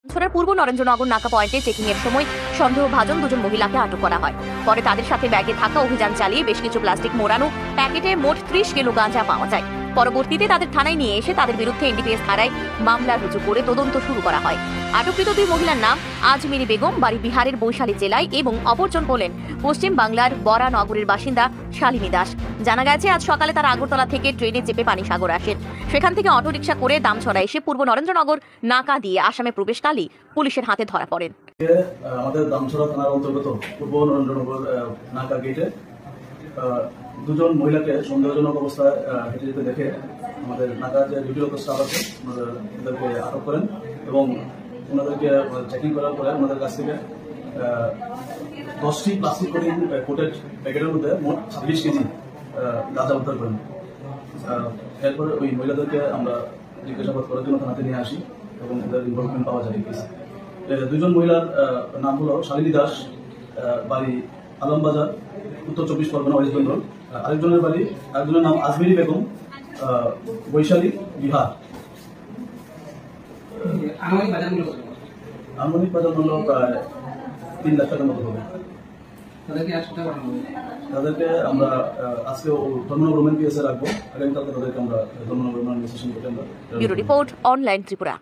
বছরের পূর্ব নরেন্দ্রনগর নাকা পয়েন্টে চেকিং এর সময় সন্দেহভাজন দুজন মহিলাকে আটক করা হয়। পরে তাদের সাথে ব্যাগে থাকা অভিযান চালিয়ে বেশ কিছু প্লাস্টিক মোড়ানো প্যাকেটে মোট 30 কিলো গাঁজা পাওয়া যায়। পরবর্তীতে তাদের থানায় নিয়ে এসে তাদের বিরুদ্ধে এনডিপিএস ধারায় মামলা রুজু করে তদন্ত শুরু করা হয়। আটককৃত দুই মহিলার নাম আজমিরি বেগম, বাড়ি বিহারের বৈশালী জেলায়, এবং অপরজন হলেন পশ্চিম বাংলার বরানগরের বাসিন্দা শালিনী দাস। জানা গেছে আজ সকালে তারা আগরতলা থেকে ট্রেনে চেপে পানিসাগর আসেন। সেখান থেকে অটোরিকশা করে দামছড়া এসে পূর্ব নরেন্দ্রনগর নাকা দিয়ে আসামে প্রবেশকালী পুলিশের হাতে ধরা পড়েন। আমাদের দামছড়া থানার অন্তর্গত পূর্ব নরেন্দ্রনগর নাকা গেটে দুজন মহিলাকে সন্দেহজনক অবস্থায় হেঁটে যেতে দেখে আমাদের নাকার যে ডিউটিরত স্টাফ আছে ওনাদেরকে আটক করেন এবং ওনাদেরকে চেকিং করার পরে ওনাদের কাছ থেকে 10টি প্লাস্টিক কোটেড প্যাকেটের মধ্যে মোট 26 কেজি গাঁজা উদ্ধার করেন। এরপরে ওই মহিলাদেরকে আমরা জিজ্ঞাসাবাদ করার জন্য থানাতে নিয়ে আসি এবং ওদের ইনভলভমেন্ট পাওয়া যায়। দুজন মহিলার নাম হলো শালিনী দাস, বাড়ি আলমবাজার, উত্তর 24 পরগনা, ওয়েস্ট বেঙ্গল। আরেকজনের নাম আজমিরি বেগম, বৈশালী, বিহার। আনুমানিক বাজার মূল্য প্রায় 3 লাখ টাকার মতো হবে। তাদেরকে আমরা আজকে ধর্মনগর রোমান পিএসএ রাখবো। আগামীকালকে তাদেরকে আমরা ধর্মনগর রোমান স্টেশন করতে আমরা। Bureau report, online Tripura.